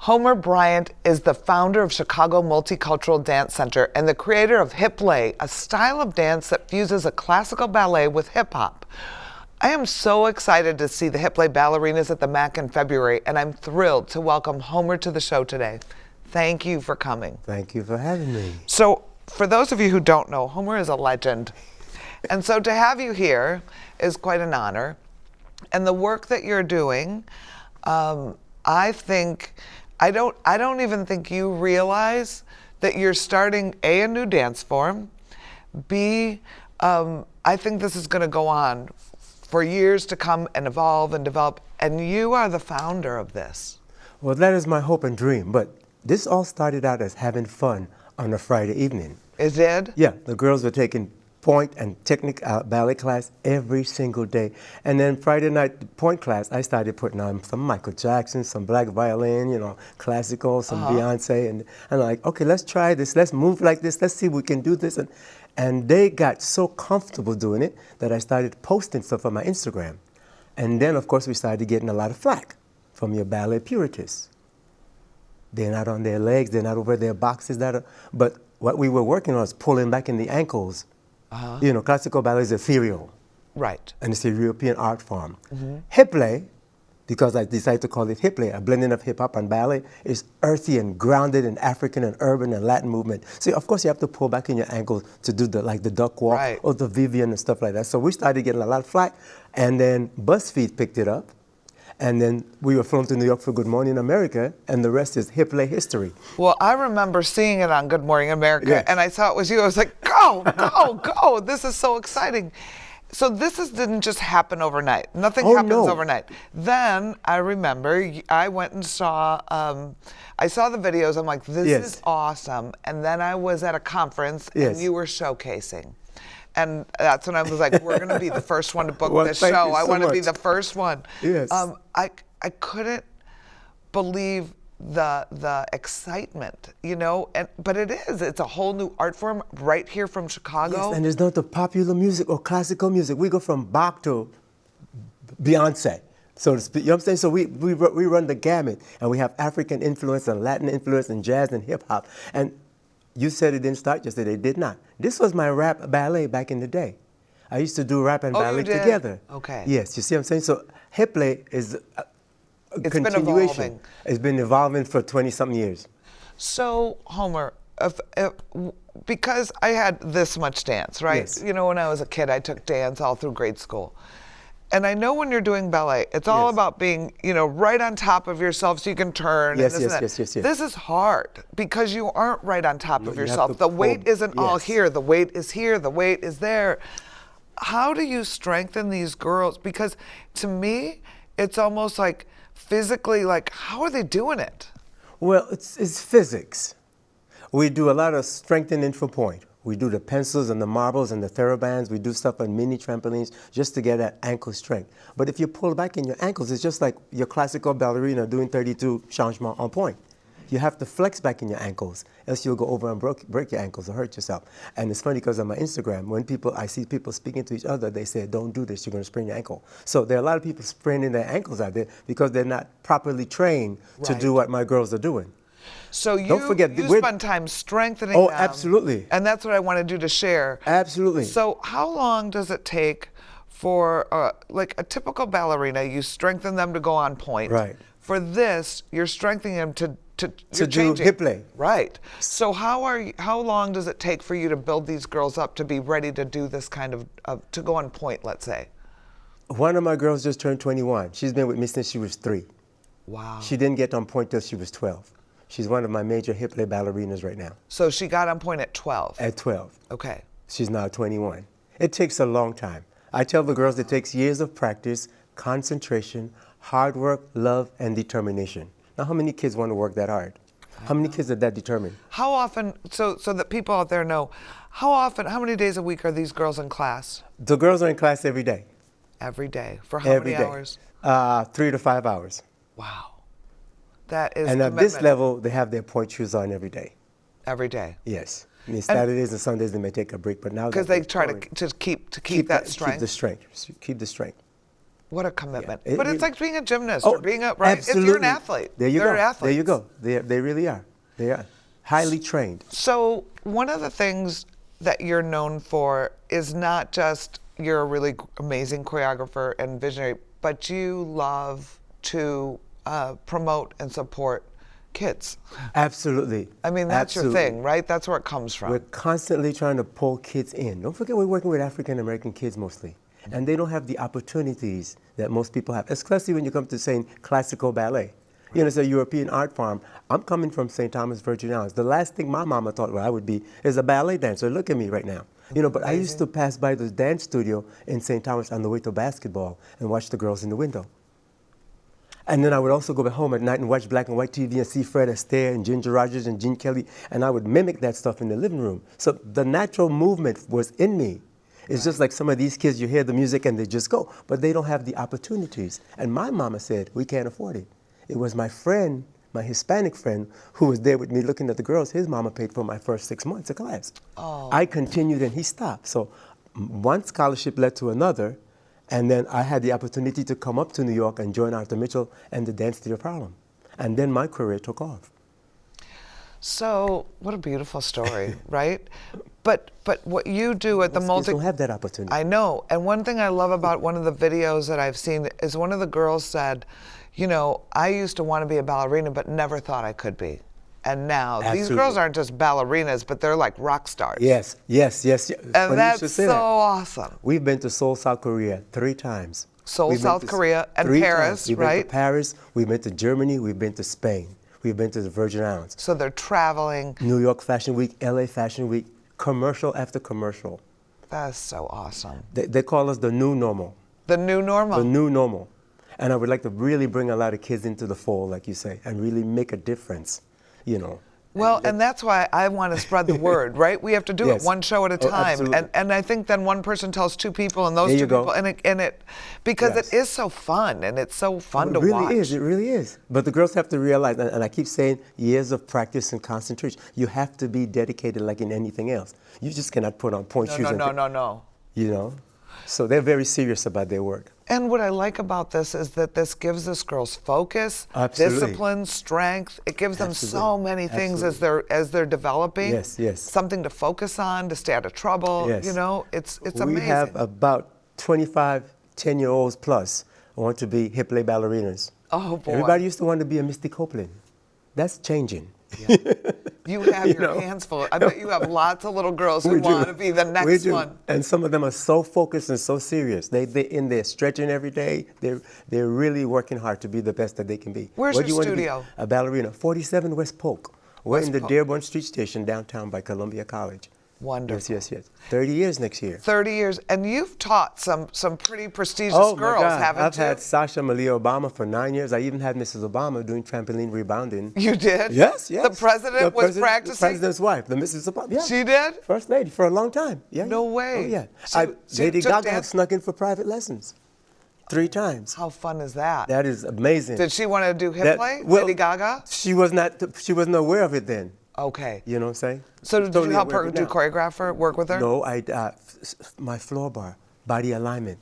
Homer Bryant is the founder of Chicago Multicultural Dance Center and the creator of Hiplet, a style of dance that fuses a classical ballet with hip hop. I am so excited to see the Hiplet ballerinas at the MAC in February, and I'm thrilled to welcome Homer to the show today. Thank you for coming. Thank you for having me. So, for those of you who don't know, Homer is a legend. And so to have you here is quite an honor. And the work that you're doing, I don't even think you realize that you're starting a new dance form. B, I think this is going to go on for years to come and evolve and develop. And you are the founder of this. Well, that is my hope and dream. But this all started out as having fun on a Friday evening. It did? Yeah, the girls were taking pointe and technique ballet class every single day. And then Friday night pointe class, I started putting on some Michael Jackson, some black violin, you know, classical, some Beyonce. And I'm like, okay, let's try this. Let's move like this. Let's see if we can do this. And they got so comfortable doing it that I started posting stuff on my Instagram. And then, of course, we started getting a lot of flack from your ballet purists. They're not on their legs. They're not over their boxes. But what we were working on is pulling back in the ankles. You know, classical ballet is ethereal. Right. And it's a European art form. Hiplet, because I decided to call it Hiplet, a blending of hip hop and ballet, is earthy and grounded in African and urban and Latin movement. So of course you have to pull back in your ankles to do the duck walk or the Vivian and stuff like that. So we started getting a lot of flack, and then BuzzFeed picked it up. And then we were flown to New York for Good Morning America, and the rest is Hiplet history. Well, I remember seeing it on Good Morning America, and I saw it was you. I was like, go, go, go. This is so exciting. So didn't just happen overnight. Nothing happens overnight. Then I remember I went and saw, I saw the videos. I'm like, this is awesome. And then I was at a conference, and you were showcasing. And that's when I was like, we're going to be the first one to book this show. I want to be the first one. Yes. I couldn't believe the excitement, you know, but it's a whole new art form right here from Chicago. Yes, and there's not the popular music or classical music. We go from Bach to Beyonce, so to speak. You know what I'm saying? So we run the gamut, and we have African influence and Latin influence and jazz and hip hop. And you said it didn't start yesterday. It did not. This was my rap ballet back in the day. I used to do rap and ballet together. Okay. Yes, you see what I'm saying? So Hiplet is a continuation. Been evolving. It's been evolving for 20-something years. So, Homer, because I had this much dance, right? Yes. You know, when I was a kid, I took dance all through grade school. And I know when you're doing ballet, it's all about being, you know, right on top of yourself so you can turn. Yes. This is hard because you aren't right on top of yourself. The weight isn't all here. The weight is here. The weight is there. How do you strengthen these girls? Because to me, it's almost like physically, like, how are they doing it? Well, it's physics. We do a lot of strengthening for point. We do the pencils and the marbles and the therabands. We do stuff on mini trampolines just to get that ankle strength. But if you pull back in your ankles, it's just like your classical ballerina doing 32 changements en pointe. You have to flex back in your ankles, else you'll go over and break your ankles or hurt yourself. And it's funny because on my Instagram, when I see people speaking to each other, they say, don't do this, you're going to sprain your ankle. So there are a lot of people spraining their ankles out there because they're not properly trained to do what my girls are doing. So you spend time strengthening them. Absolutely. And that's what I want to do to share. Absolutely. So how long does it take for, like a typical ballerina, you strengthen them to go on point. Right. For this, you're strengthening them to do Hiplet. Right. So how long does it take for you to build these girls up to be ready to do this kind of to go on point, let's say? One of my girls just turned 21. She's been with me since she was 3. Wow. She didn't get on point till she was 12. She's one of my major Hiplet ballerinas right now. So she got on point at 12? At 12. Okay. She's now 21. It takes a long time. I tell the girls it takes years of practice, concentration, hard work, love, and determination. Now, how many kids want to work that hard? How many kids are that determined? How often, so that people out there know, how many days a week are these girls in class? The girls are in class every day. Every day. For how many hours? 3 to 5 hours. Wow. That is And at this level, they have their point shoes on every day. Every day? Yes. I mean, Saturdays and Sundays, they may take a break, but now because they try to keep that strength. Keep the strength. Keep the strength. What a commitment. Yeah, but it's like being a gymnast or being a, right? Absolutely. If you're an athlete. There you They're go. athletes. There you go. They really are. They are highly trained. So one of the things that you're known for is not just you're a really amazing choreographer and visionary, but you love to promote and support kids. Absolutely. I mean, that's Absolutely. your thing, right? That's where it comes from. We're constantly trying to pull kids in. Don't forget we're working with African American kids mostly. And they don't have the opportunities that most people have, especially when you come to saying classical ballet. You know, it's a European art form. I'm coming from St. Thomas, Virgin Islands. The last thing my mama thought I would be is a ballet dancer. Look at me right now. You know, but I used to pass by the dance studio in St. Thomas on the way to basketball and watch the girls in the window. And then I would also go back home at night and watch black and white TV and see Fred Astaire and Ginger Rogers and Gene Kelly, and I would mimic that stuff in the living room. So the natural movement was in me. It's just like some of these kids, you hear the music and they just go, but they don't have the opportunities. And my mama said, we can't afford it. It was my friend, my Hispanic friend, who was there with me looking at the girls. His mama paid for my first 6 months of class. Oh. I continued and he stopped. So one scholarship led to another, and then I had the opportunity to come up to New York and join Arthur Mitchell and the Dance Theater of Harlem. And then my career took off. So what a beautiful story, right? But what you do at the Most kids don't have that opportunity. I know. And one thing I love about one of the videos that I've seen is one of the girls said, you know, I used to want to be a ballerina, but never thought I could be. And now Absolutely. these girls aren't just ballerinas, but they're like rock stars. Yes. And Funny that's you should say so that. awesome. We've been to Seoul, South Korea 3 times. Seoul, We've been South to Korea, and 3 Paris, times. We've right? been to Paris, we've been to Germany, we've been to Spain, we've been to the Virgin Islands. So they're traveling. New York Fashion Week, LA Fashion Week, commercial after commercial. That's so awesome. They call us the new normal. The new normal. The new normal. And I would like to really bring a lot of kids into the fold, like you say, and really make a difference, you know. Well, and that's why I want to spread the word, right? We have to do Yes. it one show at a Oh, time, absolutely. and I think then one person tells 2 people, and those There 2 you go. people, and it because Yes. it is so fun, and it's so fun to It really watch. is. It really is. But the girls have to realize, and I keep saying, years of practice and concentration. You have to be dedicated, like in anything else. You just cannot put on point shoes. No. You know, so they're very serious about their work. And what I like about this is that this gives this girls focus, Absolutely. discipline, strength. It gives them so Absolutely. many things Absolutely. as they're developing. Yes. Something to focus on, to stay out of trouble. Yes. You know, it's We amazing. have about 25 10-year-olds plus who want to be Hiplet ballerinas. Oh boy. Everybody used to want to be a Misty Copeland. That's changing. You have You your know. hands full. I bet you have lots of little girls who We do. want to be the We next do. one. And some of them are so focused and so serious. They're in there stretching every day. They're really working hard to be the best that they can be. Where's What your do you want to be? studio? A ballerina. 47 West Polk. We're West in the Polk. Dearborn Street Station downtown by Columbia College. Wonderful. Yes. 30 years next year. 30 years. And you've taught some pretty prestigious Oh girls, my God. haven't I've you? had Sasha Malia Obama for 9 years. I even had Mrs. Obama doing trampoline rebounding. You did? Yes. The president was practicing? The president's wife, the Mrs. Obama. Yeah. She did? First lady for a long time. Yeah. No yeah. way. Oh, yeah. She Lady took Gaga dance- snuck in for private lessons 3 times. How fun is that? That is amazing. Did she want to do hip That- play, well, Lady Gaga? She wasn't aware of it then. Okay. You know what I'm saying? So She's did totally you help aware her of it do now. choreographer, work with her? No, my floor bar, body alignment.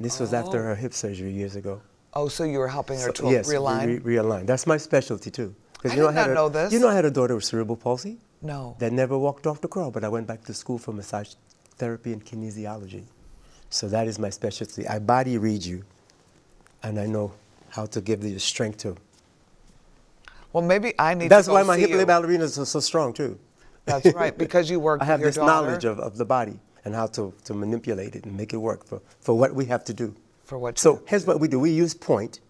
This was after her hip surgery years ago. Oh, so you were helping her to Yes, realign? realign. That's my specialty too. 'Cause I did not know this. You know I had a daughter with cerebral palsy No. that never walked off the crawl, but I went back to school for massage therapy and kinesiology. So that is my specialty. I body read you, and I know how to give you the strength to. Well, maybe I need That's to go why my see Hiplet you. ballerinas are so strong too. That's right, because you work I have with this your daughter. knowledge of the body and how to manipulate it and make it work for what we have to do. For what you So have to here's what we do. We use pointe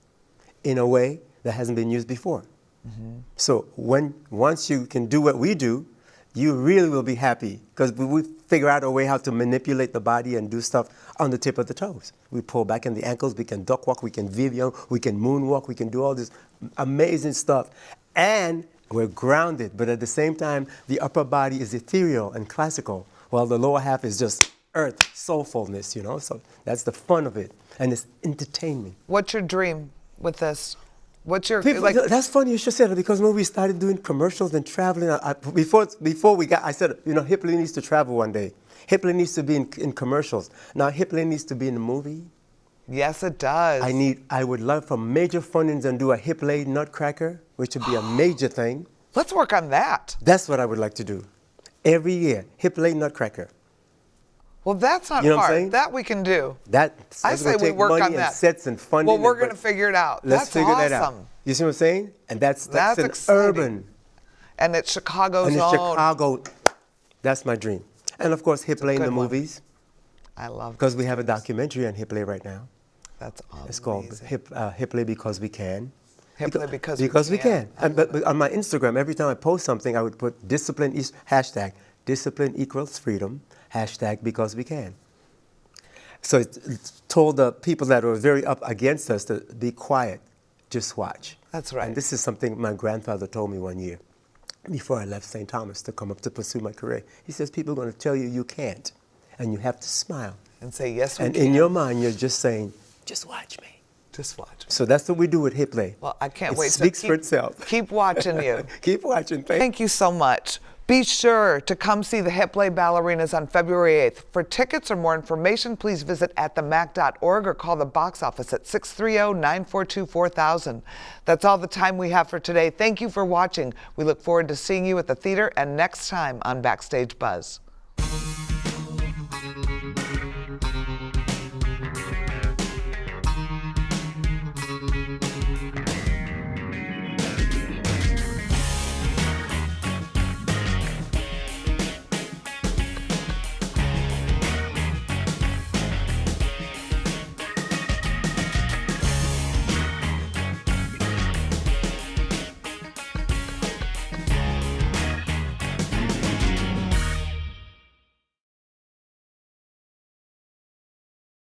in a way that hasn't been used before. So once you can do what we do, you really will be happy because we figure out a way how to manipulate the body and do stuff on the tip of the toes. We pull back in the ankles, we can duck walk, we can vivio, we can moonwalk, we can do all this amazing stuff. And we're grounded, but at the same time, the upper body is ethereal and classical, while the lower half is just earth, soulfulness, you know? So that's the fun of it, and it's entertainment. What's your dream with this? What's your, People, like, that's funny you should say that because when we started doing commercials and traveling, before we got, I said, you know, Hiplet needs to travel one day. Hiplet needs to be in commercials. Now Hiplet needs to be in a movie. Yes, it does. I would love for major fundings and do a Hiplet nutcracker, which would be a major thing. Let's work on that. That's what I would like to do. Every year, Hiplet nutcracker. Well, that's not You know what I'm hard. saying? That we can do. That's I say gonna we take work money on and that. sets and funding. Well, we're going to figure it out. Let's That's figure awesome. that out. You see what I'm saying? And that's an exciting. urban. And it's Chicago's And it's own. Chicago. That's my dream. And of course, Hiplet in good the one. movies. I love Because we have a documentary on Hiplet right now. That's amazing. It's called Hiplet Because We Can. Hiplet Because We Can. But on my Instagram, every time I post something, I would put discipline equals freedom, #because we can. So it told the people that were very up against us to be quiet, just watch. That's right. And this is something my grandfather told me one year before I left St. Thomas to come up to pursue my career. He says, people are going to tell you you can't, and you have to smile. And say, yes, we And can. in your mind, you're just saying, just watch me. Just watch. So that's what we do with Hiplet. Well, I can't It wait. speaks to for itself. Keep watching you. Keep watching. Thank you so much. Be sure to come see the Hiplet ballerinas on February 8th. For tickets or more information, please visit atthemac.org or call the box office at 630-942-4000. That's all the time we have for today. Thank you for watching. We look forward to seeing you at the theater and next time on Backstage Buzz.